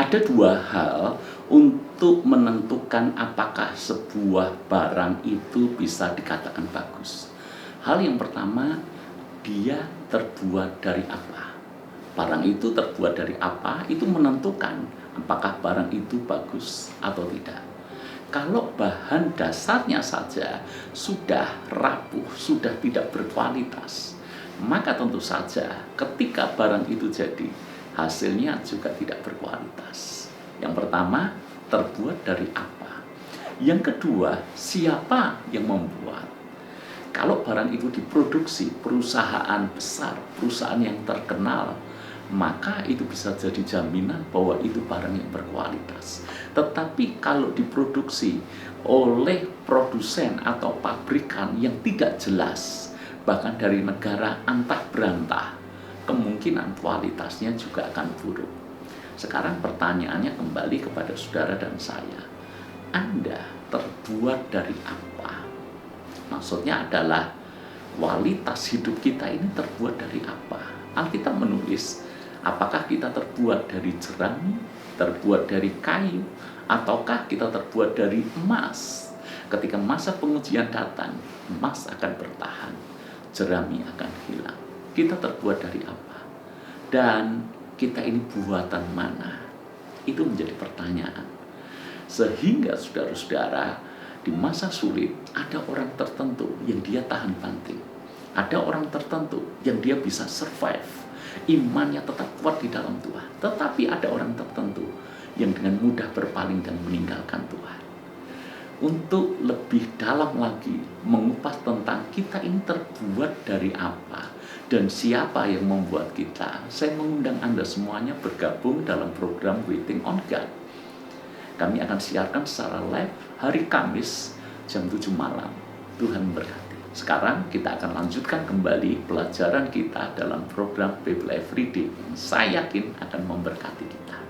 Ada dua hal untuk menentukan apakah sebuah barang itu bisa dikatakan bagus. Hal yang pertama, dia terbuat dari apa. Barang itu terbuat dari apa, itu menentukan apakah barang itu bagus atau tidak. Kalau bahan dasarnya saja sudah rapuh, sudah tidak berkualitas, maka tentu saja ketika barang itu jadi, hasilnya juga tidak berkualitas. Yang pertama, terbuat dari apa. Yang kedua, siapa yang membuat. Kalau barang itu diproduksi perusahaan besar, perusahaan yang terkenal, maka itu bisa jadi jaminan bahwa itu barang yang berkualitas. Tetapi kalau diproduksi oleh produsen atau pabrikan yang tidak jelas, bahkan dari negara antah berantah, kemungkinan kualitasnya juga akan buruk. Sekarang pertanyaannya kembali kepada saudara dan saya. Anda terbuat dari apa? Maksudnya adalah kualitas hidup kita ini terbuat dari apa? Alkitab menulis, apakah kita terbuat dari jerami, terbuat dari kayu, ataukah kita terbuat dari emas? Ketika masa pengujian datang, emas akan bertahan, jerami akan hilang. Kita terbuat dari apa? Dan kita ini buatan mana? Itu menjadi pertanyaan. Sehingga saudara-saudara, di masa sulit ada orang tertentu yang dia tahan banting. Ada orang tertentu yang dia bisa survive. Imannya tetap kuat di dalam Tuhan. Tetapi ada orang tertentu yang dengan mudah berpaling dan meninggalkan Tuhan. Untuk lebih dalam lagi mengupas tentang kita ini terbuat dari apa dan siapa yang membuat kita, saya mengundang Anda semuanya bergabung dalam program Waiting on God. Kami akan siarkan secara live hari Kamis jam 7 malam. Tuhan memberkati. Sekarang kita akan lanjutkan kembali pelajaran kita dalam program Bible Everyday. Saya yakin akan memberkati kita.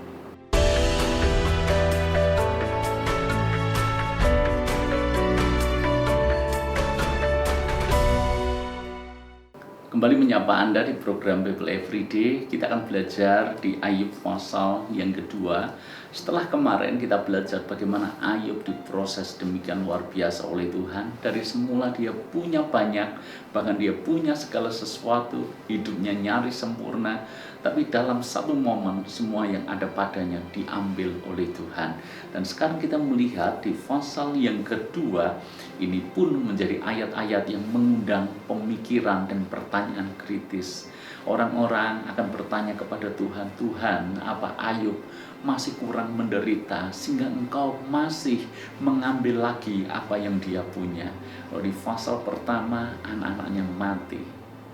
Kembali menyapa Anda di program Bible Everyday. Kita akan belajar di Ayub pasal yang kedua. Setelah kemarin kita belajar bagaimana Ayub diproses demikian luar biasa oleh Tuhan. Dari semula dia punya banyak, bahkan dia punya segala sesuatu, hidupnya nyaris sempurna. Tapi dalam satu momen semua yang ada padanya diambil oleh Tuhan. Dan sekarang kita melihat di pasal yang kedua, ini pun menjadi ayat-ayat yang mengundang pemikiran dan pertanyaan kritis. Orang-orang akan bertanya kepada Tuhan, Tuhan, apa Ayub masih kurang menderita sehingga engkau masih mengambil lagi apa yang dia punya? Di pasal pertama anak-anaknya mati.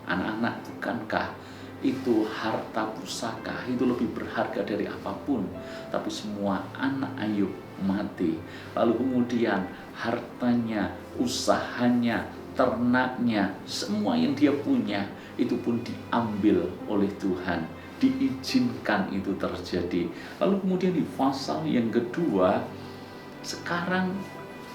Anak-anak, bukankah itu harta pusaka, itu lebih berharga dari apapun? Tapi semua anak Ayub mati. Lalu kemudian hartanya, usahanya, ternaknya, semua yang dia punya itu pun diambil oleh Tuhan. Diizinkan itu terjadi. Lalu kemudian di pasal yang kedua, sekarang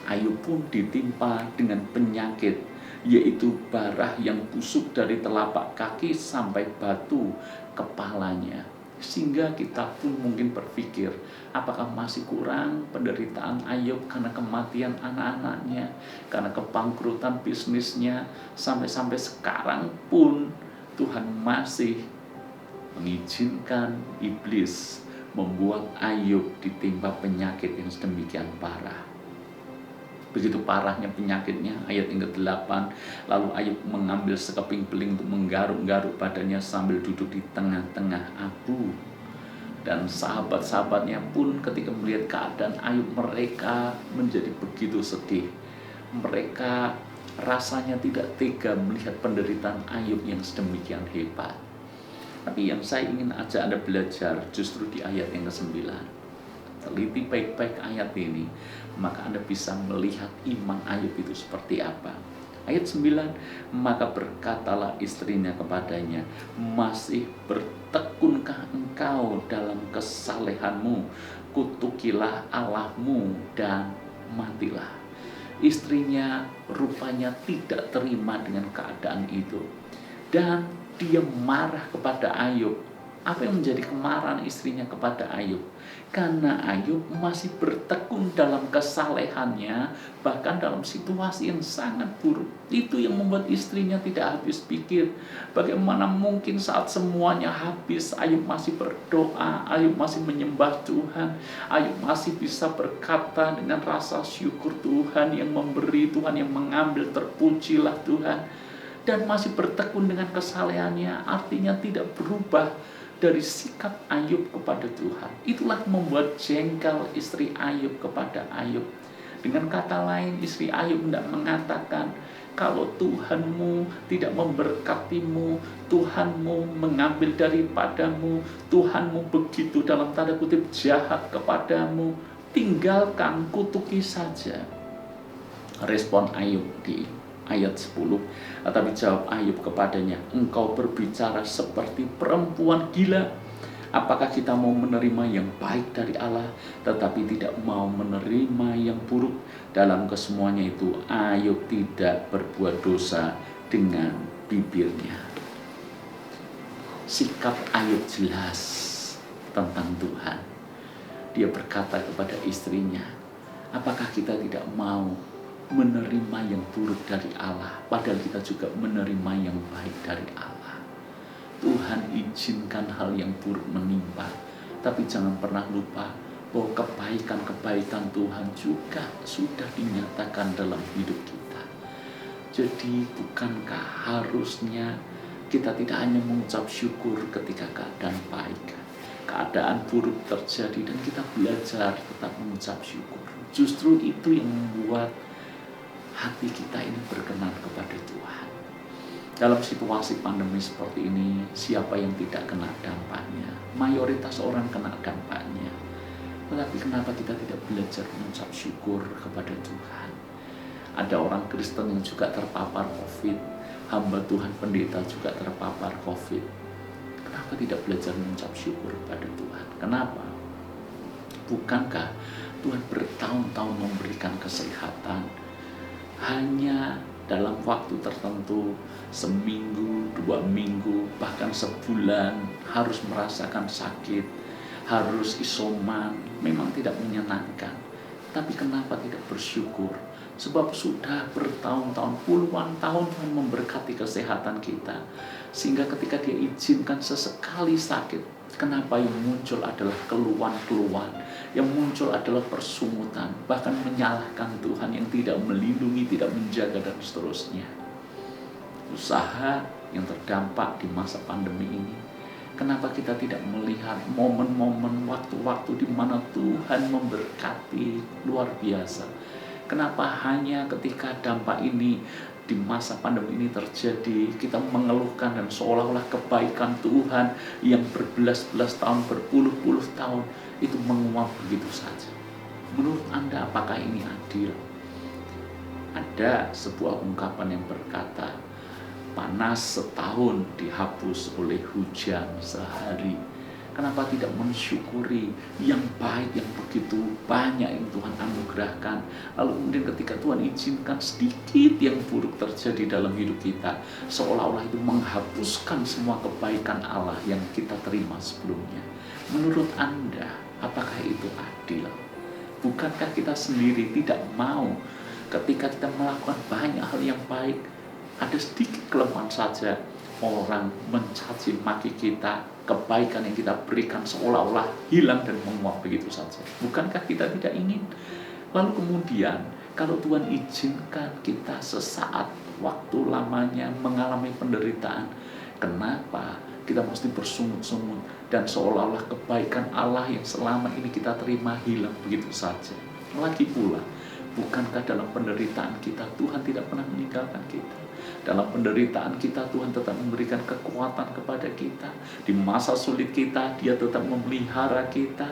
Ayub pun ditimpa dengan penyakit, yaitu barah yang busuk dari telapak kaki sampai batu kepalanya. Sehingga kita pun mungkin berpikir, apakah masih kurang penderitaan Ayub karena kematian anak-anaknya, karena kebangkrutan bisnisnya, sampai sekarang pun Tuhan masih mengizinkan iblis membuat Ayub ditimpa penyakit yang sedemikian parah. Begitu parahnya penyakitnya, ayat yang ke-8, lalu Ayub mengambil sekeping beling untuk menggaruk-garuk badannya sambil duduk di tengah-tengah abu. Dan sahabat-sahabatnya pun ketika melihat keadaan Ayub, mereka menjadi begitu sedih. Mereka rasanya tidak tega melihat penderitaan Ayub yang sedemikian hebat. Tapi yang saya ingin ajak Anda belajar justru di ayat yang ke-9. Teliti baik-baik ayat ini, maka Anda bisa melihat iman Ayub itu seperti apa. Ayat 9, maka berkatalah istrinya kepadanya, masih bertekunkah engkau dalam kesalehanmu? Kutukilah Allahmu dan matilah. Istrinya rupanya tidak terima dengan keadaan itu. Dan dia marah kepada Ayub. Apa yang menjadi kemarahan istrinya kepada Ayub? Karena Ayub masih bertekun dalam kesalehannya, bahkan dalam situasi yang sangat buruk. Itu yang membuat istrinya tidak habis pikir. Bagaimana mungkin saat semuanya habis, Ayub masih berdoa, Ayub masih menyembah Tuhan, Ayub masih bisa berkata dengan rasa syukur, Tuhan yang memberi, Tuhan yang mengambil, terpujilah Tuhan. Dan masih bertekun dengan kesalehannya, artinya tidak berubah dari sikap Ayub kepada Tuhan. Itulah membuat jengkel istri Ayub kepada Ayub. Dengan kata lain, istri Ayub tidak mengatakan, kalau Tuhanmu tidak memberkatimu, Tuhanmu mengambil daripadamu, Tuhanmu begitu dalam tanda kutip jahat kepadamu, tinggalkan, kutuki saja. Respon Ayub di ayat 10, tetapi jawab Ayub kepadanya, engkau berbicara seperti perempuan gila. Apakah kita mau menerima yang baik dari Allah, tetapi tidak mau menerima yang buruk? Dalam kesemuanya itu Ayub tidak berbuat dosa dengan bibirnya. Sikap Ayub jelas tentang Tuhan. Dia berkata kepada istrinya, apakah kita tidak mau menerima yang buruk dari Allah, padahal kita juga menerima yang baik dari Allah. Tuhan izinkan hal yang buruk menimpa, tapi jangan pernah lupa bahwa kebaikan-kebaikan Tuhan juga sudah dinyatakan dalam hidup kita. Jadi bukankah harusnya kita tidak hanya mengucap syukur ketika keadaan baik, keadaan buruk terjadi, dan kita belajar tetap mengucap syukur. Justru itu yang membuat hati kita ini berkenan kepada Tuhan. Dalam situasi pandemi seperti ini, siapa yang tidak kena dampaknya? Mayoritas orang kena dampaknya. Tetapi kenapa kita tidak belajar mengucap syukur kepada Tuhan? Ada orang Kristen yang juga terpapar COVID, hamba Tuhan pendeta juga terpapar COVID. Kenapa tidak belajar mengucap syukur kepada Tuhan? Kenapa? Bukankah Tuhan bertahun-tahun memberikan kesehatan, hanya dalam waktu tertentu, seminggu, 2 minggu, bahkan sebulan harus merasakan sakit, harus isoman, memang tidak menyenangkan. Tapi kenapa tidak bersyukur? Sebab sudah bertahun-tahun, puluhan tahun Tuhan memberkati kesehatan kita, sehingga ketika Dia izinkan sesekali sakit, kenapa yang muncul adalah keluhan-keluhan, yang muncul adalah persungutan, bahkan menyalahkan Tuhan yang tidak melindungi, tidak menjaga, dan seterusnya. Usaha yang terdampak di masa pandemi ini, kenapa kita tidak melihat momen-momen, waktu-waktu di mana Tuhan memberkati luar biasa? Kenapa hanya ketika dampak ini di masa pandemi ini terjadi, kita mengeluhkan dan seolah-olah kebaikan Tuhan yang berbelas-belas tahun, berpuluh-puluh tahun itu menguap begitu saja? Menurut Anda, apakah ini adil? Ada sebuah ungkapan yang berkata, panas setahun dihapus oleh hujan sehari. Kenapa tidak mensyukuri yang baik yang begitu banyak yang Tuhan anugerahkan? Lalu kemudian ketika Tuhan izinkan sedikit yang buruk terjadi dalam hidup kita, seolah-olah itu menghapuskan semua kebaikan Allah yang kita terima sebelumnya. Menurut Anda, apakah itu adil? Bukankah kita sendiri tidak mau ketika kita melakukan banyak hal yang baik, ada sedikit kelemahan saja, orang mencaci maki kita, kebaikan yang kita berikan seolah-olah hilang dan menguap begitu saja? Bukankah kita tidak ingin? Lalu kemudian kalau Tuhan izinkan kita sesaat waktu lamanya mengalami penderitaan, kenapa kita mesti bersungut-sungut dan seolah-olah kebaikan Allah yang selama ini kita terima hilang begitu saja? Lagi pula, bukankah dalam penderitaan kita Tuhan tidak pernah meninggalkan kita? Dalam penderitaan kita Tuhan tetap memberikan kekuatan kepada kita. Di masa sulit kita Dia tetap memelihara kita.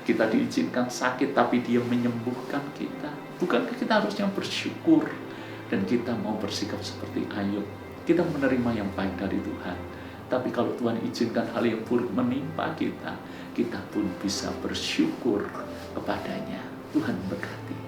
Kita diizinkan sakit tapi Dia menyembuhkan kita. Bukankah kita harusnya bersyukur? Dan kita mau bersikap seperti Ayub. Kita menerima yang baik dari Tuhan. Tapi kalau Tuhan izinkan hal yang buruk menimpa kita, kita pun bisa bersyukur kepadanya. Tuhan berkati.